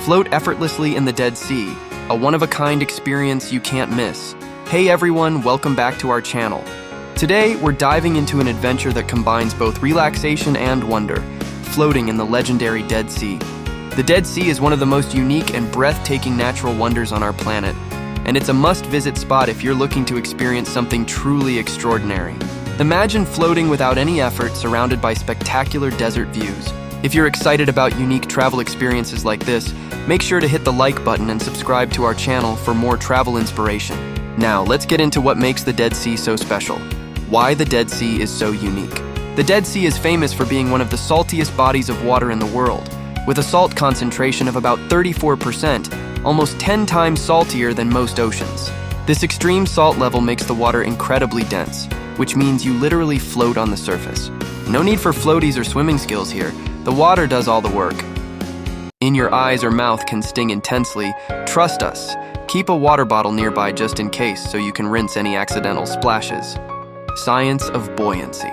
Float effortlessly in the Dead Sea, a one-of-a-kind experience you can't miss. Hey everyone, welcome back to our channel. Today, we're diving into an adventure that combines both relaxation and wonder, floating in the legendary Dead Sea. The Dead Sea is one of the most unique and breathtaking natural wonders on our planet, and it's a must-visit spot if you're looking to experience something truly extraordinary. Imagine floating without any effort, surrounded by spectacular desert views. If you're excited about unique travel experiences like this, make sure to hit the like button and subscribe to our channel for more travel inspiration. Now, let's get into what makes the Dead Sea so special. Why the Dead Sea is so unique. The Dead Sea is famous for being one of the saltiest bodies of water in the world, with a salt concentration of about 34%, almost 10 times saltier than most oceans. This extreme salt level makes the water incredibly dense, which means you literally float on the surface. No need for floaties or swimming skills here. The water does all the work. In your eyes or mouth can sting intensely. Trust us. Keep a water bottle nearby just in case so you can rinse any accidental splashes. Science of buoyancy.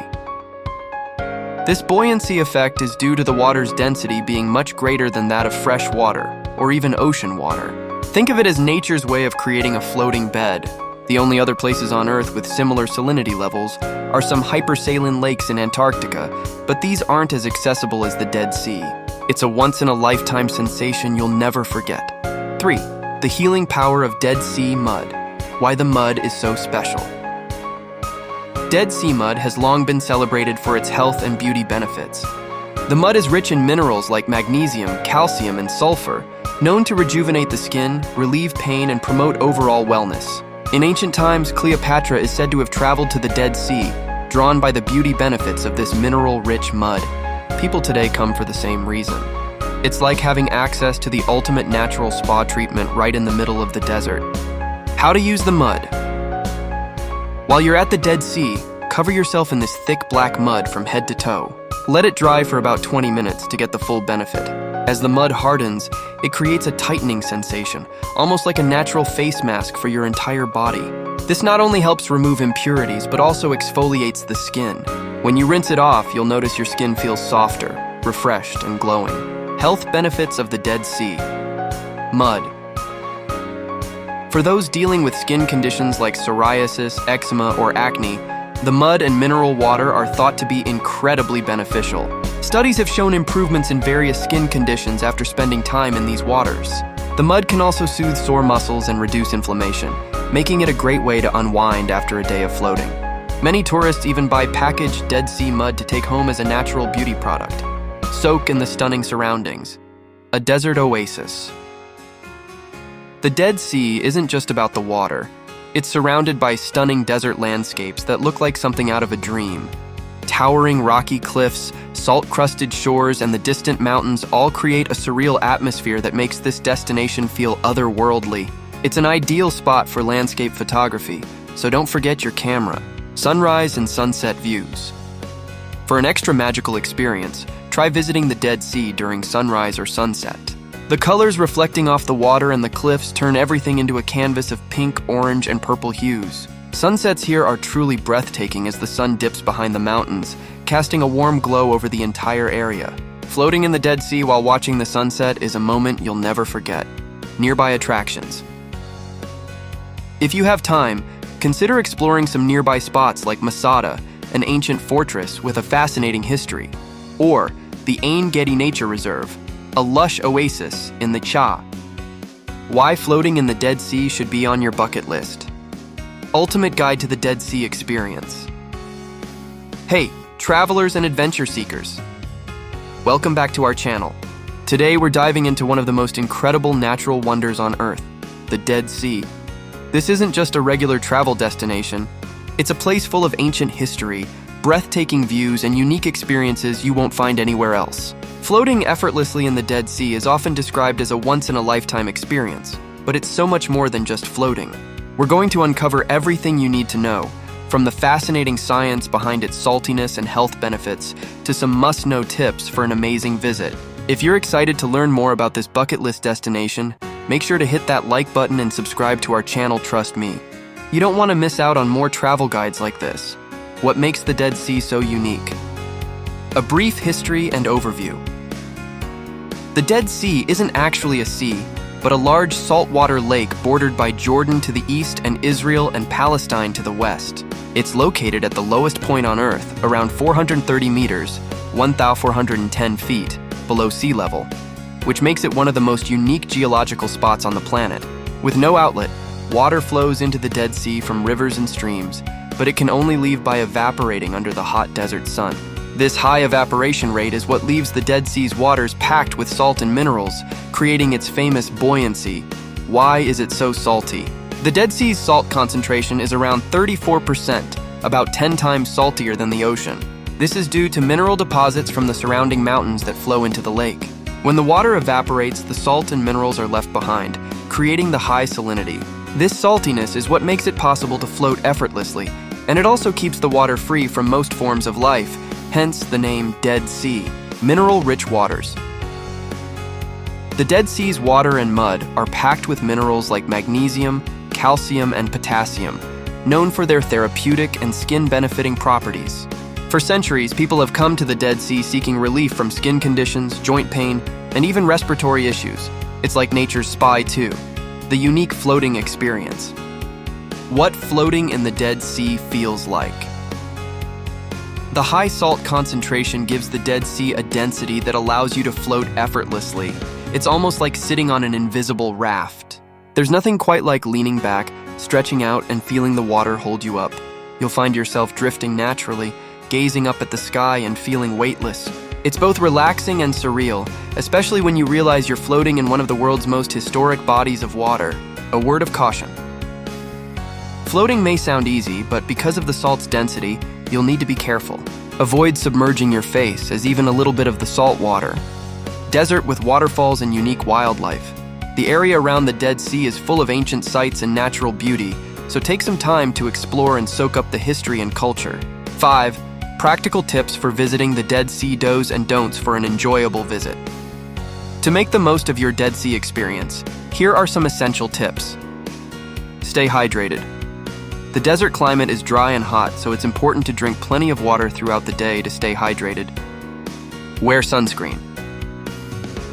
This buoyancy effect is due to the water's density being much greater than that of fresh water, or even ocean water. Think of it as nature's way of creating a floating bed. The only other places on Earth with similar salinity levels are some hypersaline lakes in Antarctica, but these aren't as accessible as the Dead Sea. It's a once-in-a-lifetime sensation you'll never forget. 3. The healing power of Dead Sea mud. Why the mud is so special. Dead Sea mud has long been celebrated for its health and beauty benefits. The mud is rich in minerals like magnesium, calcium, and sulfur, known to rejuvenate the skin, relieve pain, and promote overall wellness. In ancient times, Cleopatra is said to have traveled to the Dead Sea, drawn by the beauty benefits of this mineral-rich mud. People today come for the same reason. It's like having access to the ultimate natural spa treatment right in the middle of the desert. How to use the mud. While you're at the Dead Sea, cover yourself in this thick black mud from head to toe. Let it dry for about 20 minutes to get the full benefit. As the mud hardens, it creates a tightening sensation, almost like a natural face mask for your entire body. This not only helps remove impurities, but also exfoliates the skin. When you rinse it off, you'll notice your skin feels softer, refreshed, and glowing. Health benefits of the Dead Sea. Mud. For those dealing with skin conditions like psoriasis, eczema, or acne, the mud and mineral water are thought to be incredibly beneficial. Studies have shown improvements in various skin conditions after spending time in these waters. The mud can also soothe sore muscles and reduce inflammation, making it a great way to unwind after a day of floating. Many tourists even buy packaged Dead Sea mud to take home as a natural beauty product. Soak in the stunning surroundings. A desert oasis. The Dead Sea isn't just about the water. It's surrounded by stunning desert landscapes that look like something out of a dream. Towering rocky cliffs, salt-crusted shores, and the distant mountains all create a surreal atmosphere that makes this destination feel otherworldly. It's an ideal spot for landscape photography, so don't forget your camera. Sunrise and sunset views. For an extra magical experience, try visiting the Dead Sea during sunrise or sunset. The colors reflecting off the water and the cliffs turn everything into a canvas of pink, orange, and purple hues. Sunsets here are truly breathtaking as the sun dips behind the mountains, casting a warm glow over the entire area. Floating in the Dead Sea while watching the sunset is a moment you'll never forget. Nearby attractions. If you have time, consider exploring some nearby spots like Masada, an ancient fortress with a fascinating history, or the Ain Gedi Nature Reserve, a lush oasis in the Cha. Why floating in the Dead Sea should be on your bucket list. Ultimate guide to the Dead Sea experience. Hey, travelers and adventure seekers. Welcome back to our channel. Today we're diving into one of the most incredible natural wonders on Earth, the Dead Sea. This isn't just a regular travel destination. It's a place full of ancient history, breathtaking views, and unique experiences you won't find anywhere else. Floating effortlessly in the Dead Sea is often described as a once-in-a-lifetime experience, but it's so much more than just floating. We're going to uncover everything you need to know, from the fascinating science behind its saltiness and health benefits to some must-know tips for an amazing visit. If you're excited to learn more about this bucket list destination, make sure to hit that like button and subscribe to our channel, trust me. You don't want to miss out on more travel guides like this. What makes the Dead Sea so unique? A brief history and overview. The Dead Sea isn't actually a sea, but a large saltwater lake bordered by Jordan to the east and Israel and Palestine to the west. It's located at the lowest point on Earth, around 430 meters, 1,410 feet, below sea level, which makes it one of the most unique geological spots on the planet. With no outlet, water flows into the Dead Sea from rivers and streams, but it can only leave by evaporating under the hot desert sun. This high evaporation rate is what leaves the Dead Sea's waters packed with salt and minerals, creating its famous buoyancy. Why is it so salty? The Dead Sea's salt concentration is around 34%, about 10 times saltier than the ocean. This is due to mineral deposits from the surrounding mountains that flow into the lake. When the water evaporates, the salt and minerals are left behind, creating the high salinity. This saltiness is what makes it possible to float effortlessly, and it also keeps the water free from most forms of life, hence the name Dead Sea, mineral-rich waters. The Dead Sea's water and mud are packed with minerals like magnesium, calcium, and potassium, known for their therapeutic and skin-benefiting properties. For centuries, people have come to the Dead Sea seeking relief from skin conditions, joint pain, and even respiratory issues. It's like nature's spa too, the unique floating experience. What floating in the Dead Sea feels like. The high salt concentration gives the Dead Sea a density that allows you to float effortlessly. It's almost like sitting on an invisible raft. There's nothing quite like leaning back, stretching out, and feeling the water hold you up. You'll find yourself drifting naturally, gazing up at the sky and feeling weightless. It's both relaxing and surreal, especially when you realize you're floating in one of the world's most historic bodies of water. A word of caution. Floating may sound easy, but because of the salt's density, you'll need to be careful. Avoid submerging your face, as even a little bit of the salt water. Desert with waterfalls and unique wildlife. The area around the Dead Sea is full of ancient sites and natural beauty, so take some time to explore and soak up the history and culture. 5. Practical tips for visiting the Dead Sea, do's and don'ts for an enjoyable visit. To make the most of your Dead Sea experience, here are some essential tips. Stay hydrated. The desert climate is dry and hot, so it's important to drink plenty of water throughout the day to stay hydrated. Wear sunscreen.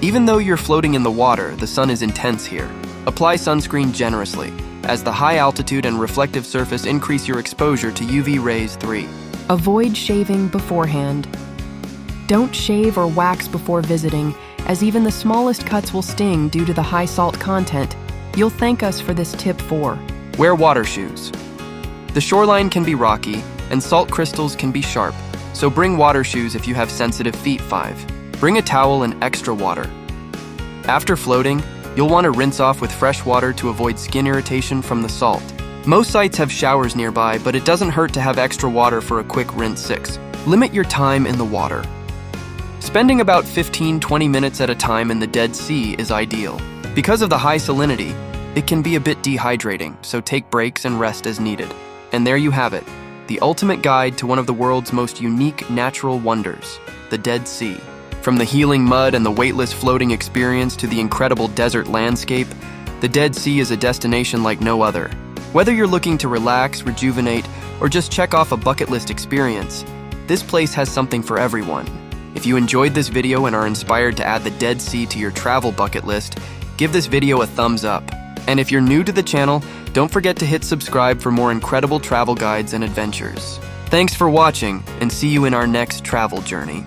Even though you're floating in the water, the sun is intense here. Apply sunscreen generously, as the high altitude and reflective surface increase your exposure to UV rays. 3. Avoid shaving beforehand. Don't shave or wax before visiting, as even the smallest cuts will sting due to the high salt content. You'll thank us for this tip. 4. Wear water shoes. The shoreline can be rocky, and salt crystals can be sharp, so bring water shoes if you have sensitive feet. 5. Bring a towel and extra water. After floating, you'll want to rinse off with fresh water to avoid skin irritation from the salt. Most sites have showers nearby, but it doesn't hurt to have extra water for a quick rinse. 6. Limit your time in the water. Spending about 15-20 minutes at a time in the Dead Sea is ideal. Because of the high salinity, it can be a bit dehydrating, so take breaks and rest as needed. And there you have it, the ultimate guide to one of the world's most unique natural wonders, the Dead Sea. From the healing mud and the weightless floating experience to the incredible desert landscape, the Dead Sea is a destination like no other. Whether you're looking to relax, rejuvenate, or just check off a bucket list experience, this place has something for everyone. If you enjoyed this video and are inspired to add the Dead Sea to your travel bucket list, give this video a thumbs up. And if you're new to the channel, don't forget to hit subscribe for more incredible travel guides and adventures. Thanks for watching, and see you in our next travel journey.